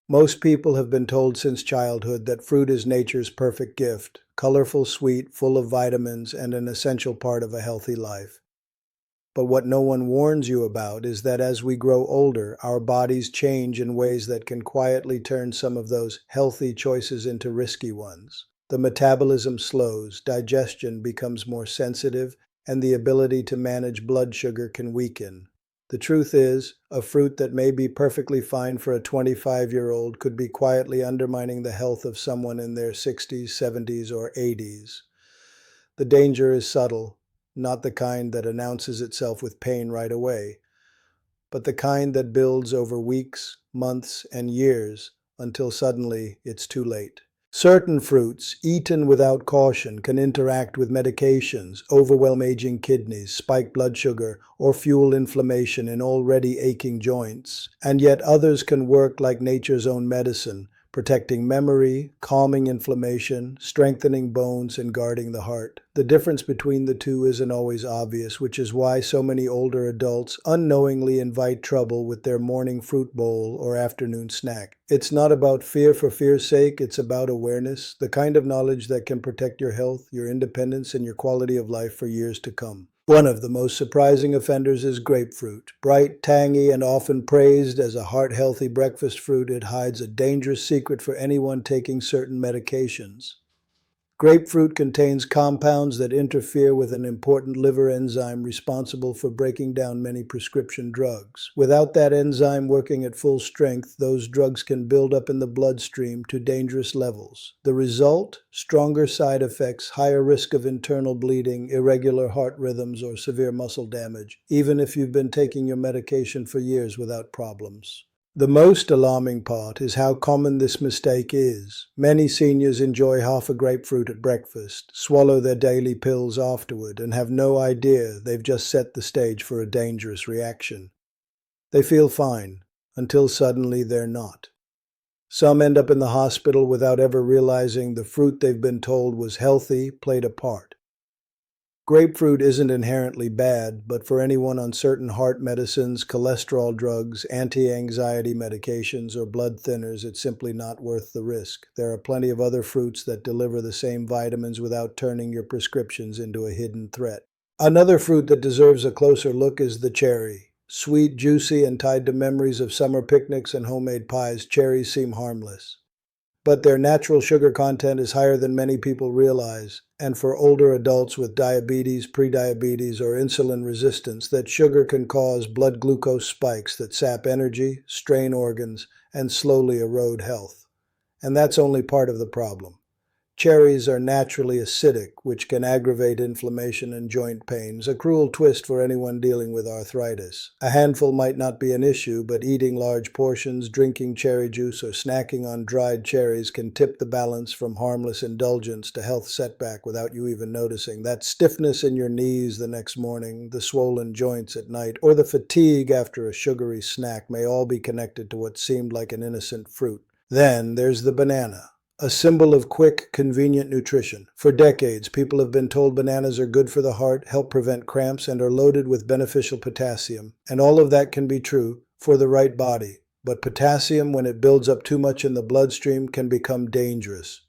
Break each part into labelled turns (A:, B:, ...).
A: Most people have been told since childhood that fruit is nature's perfect gift, colorful, sweet, full of vitamins, and an essential part of a healthy life. But what no one warns you about is that as we grow older, our bodies change in ways that can quietly turn some of those healthy choices into risky ones. The metabolism slows, digestion becomes more sensitive, and the ability to manage blood sugar can weaken. The truth is, a fruit that may be perfectly fine for a 25-year-old could be quietly undermining the health of someone in their 60s, 70s, or 80s. The danger is subtle, not the kind that announces itself with pain right away, but the kind that builds over weeks, months, and years until suddenly it's too late. Certain fruits, eaten without caution, can interact with medications, overwhelm aging kidneys, spike blood sugar, or fuel inflammation in already aching joints. And yet others can work like nature's own medicine, protecting memory, calming inflammation, strengthening bones, and guarding the heart. The difference between the two isn't always obvious, which is why so many older adults unknowingly invite trouble with their morning fruit bowl or afternoon snack. It's not about fear for fear's sake, it's about awareness, the kind of knowledge that can protect your health, your independence, and your quality of life for years to come. One of the most surprising offenders is grapefruit. Bright, tangy, and often praised as a heart-healthy breakfast fruit, it hides a dangerous secret for anyone taking certain medications. Grapefruit contains compounds that interfere with an important liver enzyme responsible for breaking down many prescription drugs. Without that enzyme working at full strength, those drugs can build up in the bloodstream to dangerous levels. The result? Stronger side effects, higher risk of internal bleeding, irregular heart rhythms, or severe muscle damage, even if you've been taking your medication for years without problems. The most alarming part is how common this mistake is. Many seniors enjoy half a grapefruit at breakfast, swallow their daily pills afterward, and have no idea they've just set the stage for a dangerous reaction. They feel fine, until suddenly they're not. Some end up in the hospital without ever realizing the fruit they've been told was healthy played a part. Grapefruit isn't inherently bad, but for anyone on certain heart medicines, cholesterol drugs, anti-anxiety medications, or blood thinners, it's simply not worth the risk. There are plenty of other fruits that deliver the same vitamins without turning your prescriptions into a hidden threat. Another fruit that deserves a closer look is the cherry. Sweet, juicy, and tied to memories of summer picnics and homemade pies, cherries seem harmless. But their natural sugar content is higher than many people realize, and for older adults with diabetes, prediabetes, or insulin resistance, that sugar can cause blood glucose spikes that sap energy, strain organs, and slowly erode health. And that's only part of the problem. Cherries are naturally acidic, which can aggravate inflammation and joint pains, a cruel twist for anyone dealing with arthritis. A handful might not be an issue, but eating large portions, drinking cherry juice, or snacking on dried cherries can tip the balance from harmless indulgence to health setback without you even noticing. That stiffness in your knees the next morning, the swollen joints at night, or the fatigue after a sugary snack may all be connected to what seemed like an innocent fruit. Then there's the banana. A symbol of quick, convenient nutrition. For decades, people have been told bananas are good for the heart, help prevent cramps, and are loaded with beneficial potassium. And all of that can be true for the right body. But potassium, when it builds up too much in the bloodstream, can become dangerous.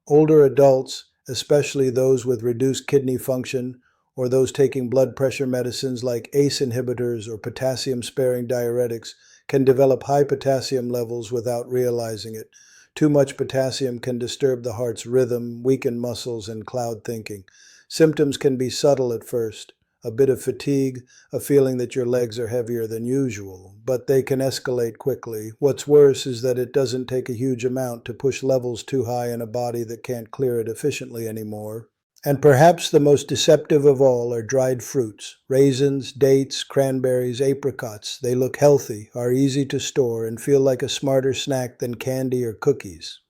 A: Older adults, especially those with reduced kidney function, or those taking blood pressure medicines like ACE inhibitors or potassium-sparing diuretics, can develop high potassium levels without realizing it. Too much potassium can disturb the heart's rhythm, weaken muscles, and cloud thinking. Symptoms can be subtle at first, a bit of fatigue, a feeling that your legs are heavier than usual, but they can escalate quickly. What's worse is that it doesn't take a huge amount to push levels too high in a body that can't clear it efficiently anymore. And perhaps the most deceptive of all are dried fruits. Raisins, dates, cranberries, apricots. They look healthy, are easy to store, and feel like a smarter snack than candy or cookies.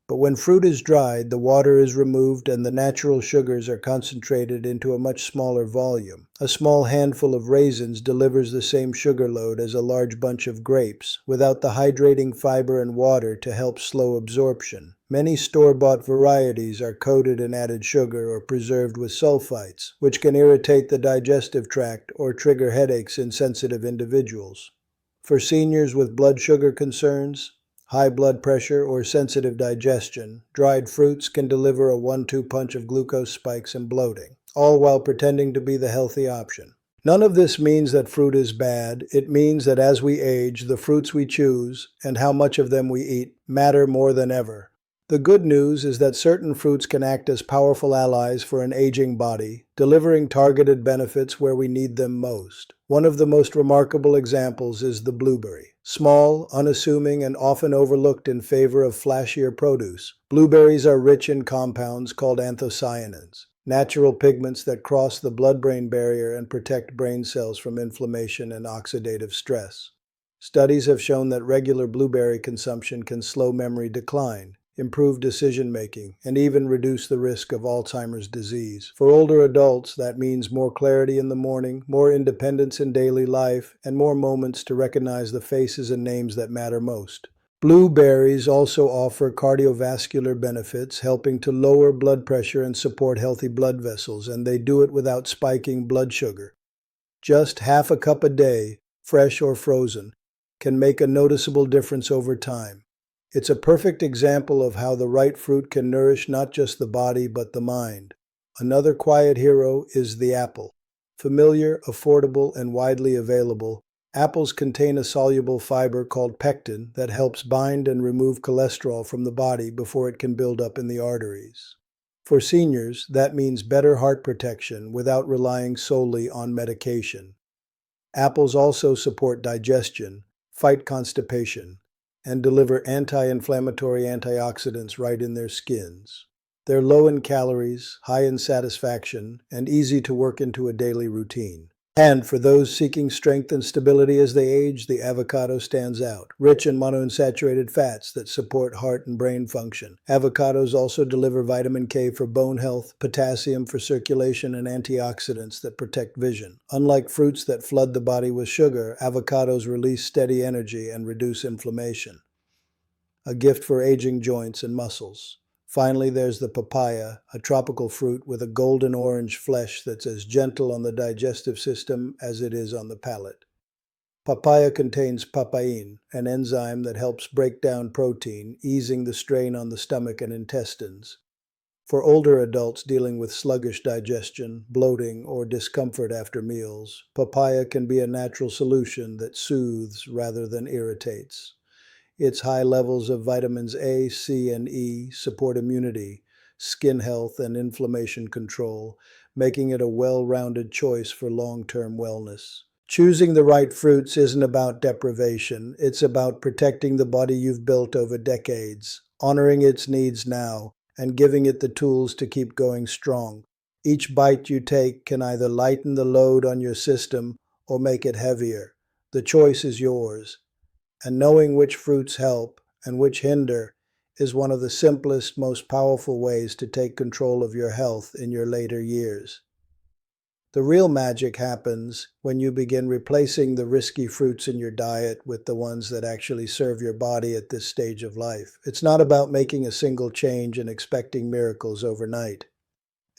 A: But when fruit is dried, the water is removed and the natural sugars are concentrated into a much smaller volume. A small handful of raisins delivers the same sugar load as a large bunch of grapes, without the hydrating fiber and water to help slow absorption. Many store-bought varieties are coated in added sugar or preserved with sulfites, which can irritate the digestive tract or trigger headaches in sensitive individuals. For seniors with blood sugar concerns, high blood pressure, or sensitive digestion, dried fruits can deliver a 1-2 punch of glucose spikes and bloating, all while pretending to be the healthy option. None of this means that fruit is bad. It means that as we age, the fruits we choose and how much of them we eat matter more than ever. The good news is that certain fruits can act as powerful allies for an aging body, delivering targeted benefits where we need them most. One of the most remarkable examples is the blueberry. Small, unassuming, and often overlooked in favor of flashier produce, blueberries are rich in compounds called anthocyanins, natural pigments that cross the blood-brain barrier and protect brain cells from inflammation and oxidative stress. Studies have shown that regular blueberry consumption can slow memory decline, improve decision-making, and even reduce the risk of Alzheimer's disease. For older adults, that means more clarity in the morning, more independence in daily life, and more moments to recognize the faces and names that matter most. Blueberries also offer cardiovascular benefits, helping to lower blood pressure and support healthy blood vessels, and they do it without spiking blood sugar. Just half a cup a day, fresh or frozen, can make a noticeable difference over time. It's a perfect example of how the right fruit can nourish not just the body but the mind. Another quiet hero is the apple. Familiar, affordable, and widely available, apples contain a soluble fiber called pectin that helps bind and remove cholesterol from the body before it can build up in the arteries. For seniors, that means better heart protection without relying solely on medication. Apples also support digestion, fight constipation, and deliver anti-inflammatory antioxidants right in their skins. They're low in calories, high in satisfaction, and easy to work into a daily routine. And for those seeking strength and stability as they age, the avocado stands out, rich in monounsaturated fats that support heart and brain function. Avocados also deliver vitamin K for bone health, potassium for circulation, and antioxidants that protect vision. Unlike fruits that flood the body with sugar, avocados release steady energy and reduce inflammation. A gift for aging joints and muscles. Finally, there's the papaya, a tropical fruit with a golden orange flesh that's as gentle on the digestive system as it is on the palate. Papaya contains papain, an enzyme that helps break down protein, easing the strain on the stomach and intestines. For older adults dealing with sluggish digestion, bloating, or discomfort after meals, papaya can be a natural solution that soothes rather than irritates. Its high levels of vitamins A, C, and E support immunity, skin health, and inflammation control, making it a well-rounded choice for long-term wellness. Choosing the right fruits isn't about deprivation, it's about protecting the body you've built over decades, honoring its needs now, and giving it the tools to keep going strong. Each bite you take can either lighten the load on your system or make it heavier. The choice is yours. And knowing which fruits help and which hinder is one of the simplest, most powerful ways to take control of your health in your later years. The real magic happens when you begin replacing the risky fruits in your diet with the ones that actually serve your body at this stage of life. It's not about making a single change and expecting miracles overnight.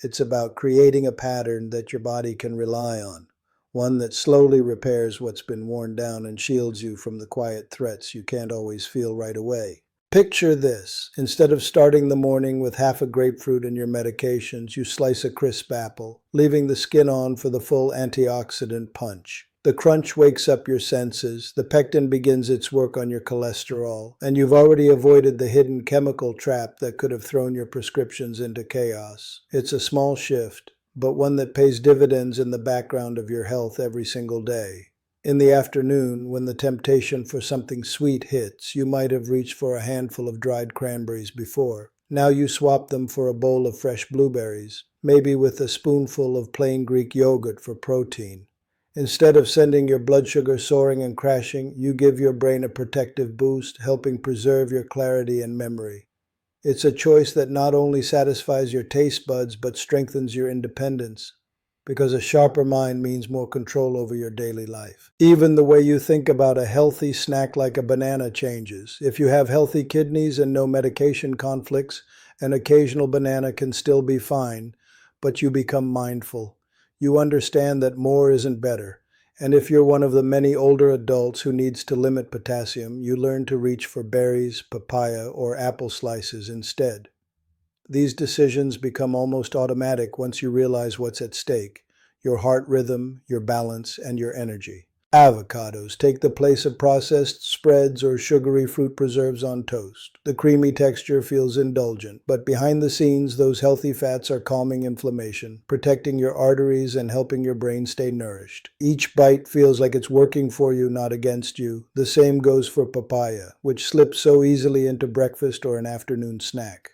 A: It's about creating a pattern that your body can rely on. One that slowly repairs what's been worn down and shields you from the quiet threats you can't always feel right away. Picture this. Instead of starting the morning with half a grapefruit in your medications, you slice a crisp apple, leaving the skin on for the full antioxidant punch. The crunch wakes up your senses, the pectin begins its work on your cholesterol, and you've already avoided the hidden chemical trap that could have thrown your prescriptions into chaos. It's a small shift, but one that pays dividends in the background of your health every single day. In the afternoon, when the temptation for something sweet hits, you might have reached for a handful of dried cranberries before. Now you swap them for a bowl of fresh blueberries, maybe with a spoonful of plain Greek yogurt for protein. Instead of sending your blood sugar soaring and crashing, you give your brain a protective boost, helping preserve your clarity and memory. It's a choice that not only satisfies your taste buds, but strengthens your independence, because a sharper mind means more control over your daily life. Even the way you think about a healthy snack like a banana changes. If you have healthy kidneys and no medication conflicts, an occasional banana can still be fine, but you become mindful. You understand that more isn't better, And if you're one of the many older adults who needs to limit potassium, you learn to reach for berries, papaya, or apple slices instead. These decisions become almost automatic once you realize what's at stake: your heart rhythm, your balance, and your energy. Avocados take the place of processed spreads or sugary fruit preserves on toast. The creamy texture feels indulgent, but behind the scenes, those healthy fats are calming inflammation, protecting your arteries and helping your brain stay nourished. Each bite feels like it's working for you, not against you. The same goes for papaya, which slips so easily into breakfast or an afternoon snack.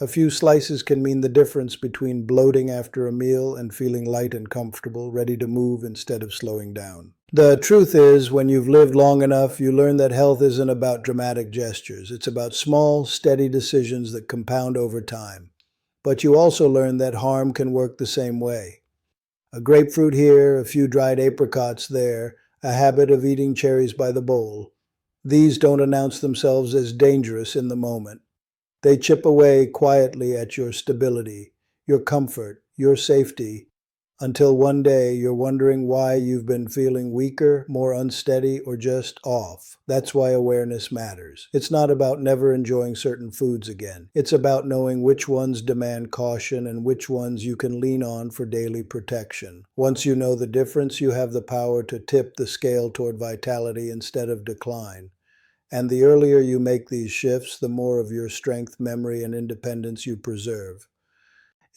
A: A few slices can mean the difference between bloating after a meal and feeling light and comfortable, ready to move instead of slowing down. The truth is, when you've lived long enough, you learn that health isn't about dramatic gestures. It's about small, steady decisions that compound over time. But you also learn that harm can work the same way. A grapefruit here, a few dried apricots there, a habit of eating cherries by the bowl. These don't announce themselves as dangerous in the moment. They chip away quietly at your stability, your comfort, your safety, until one day you're wondering why you've been feeling weaker, more unsteady, or just off. That's why awareness matters. It's not about never enjoying certain foods again. It's about knowing which ones demand caution and which ones you can lean on for daily protection. Once you know the difference, you have the power to tip the scale toward vitality instead of decline. And the earlier you make these shifts, the more of your strength, memory, and independence you preserve.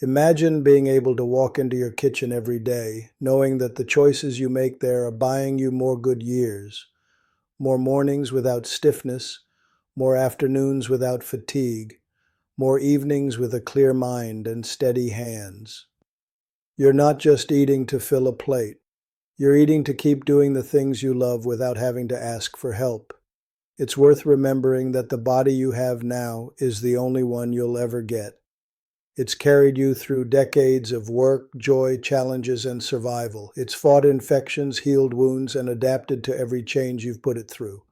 A: Imagine being able to walk into your kitchen every day, knowing that the choices you make there are buying you more good years, more mornings without stiffness, more afternoons without fatigue, more evenings with a clear mind and steady hands. You're not just eating to fill a plate. You're eating to keep doing the things you love without having to ask for help. It's worth remembering that the body you have now is the only one you'll ever get. It's carried you through decades of work, joy, challenges, and survival. It's fought infections, healed wounds, and adapted to every change you've put it through.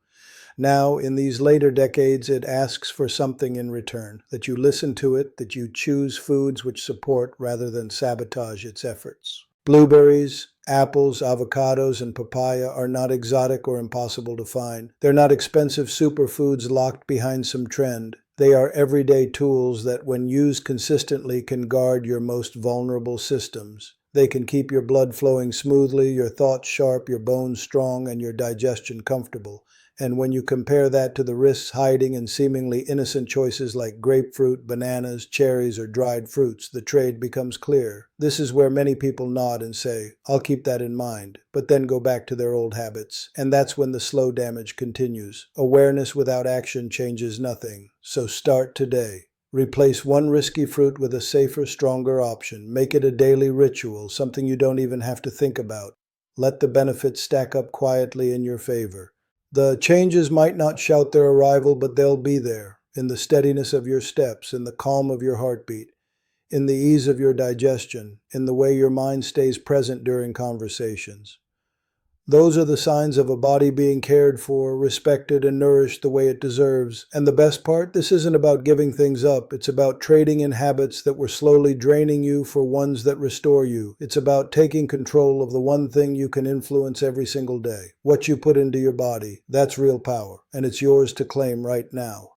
A: Now, in these later decades, it asks for something in return, that you listen to it, that you choose foods which support rather than sabotage its efforts. Blueberries, apples, avocados, and papaya are not exotic or impossible to find. They're not expensive superfoods locked behind some trend. They are everyday tools that, when used consistently, can guard your most vulnerable systems. They can keep your blood flowing smoothly, your thoughts sharp, your bones strong, and your digestion comfortable. And when you compare that to the risks hiding in seemingly innocent choices like grapefruit, bananas, cherries, or dried fruits, the trade becomes clear. This is where many people nod and say, "I'll keep that in mind," but then go back to their old habits. And that's when the slow damage continues. Awareness without action changes nothing. So start today. Replace one risky fruit with a safer, stronger option. Make it a daily ritual, something you don't even have to think about. Let the benefits stack up quietly in your favor. The changes might not shout their arrival, but they'll be there, in the steadiness of your steps, in the calm of your heartbeat, in the ease of your digestion, in the way your mind stays present during conversations. Those are the signs of a body being cared for, respected, and nourished the way it deserves. And the best part, this isn't about giving things up. It's about trading in habits that were slowly draining you for ones that restore you. It's about taking control of the one thing you can influence every single day. What you put into your body, that's real power, and it's yours to claim right now.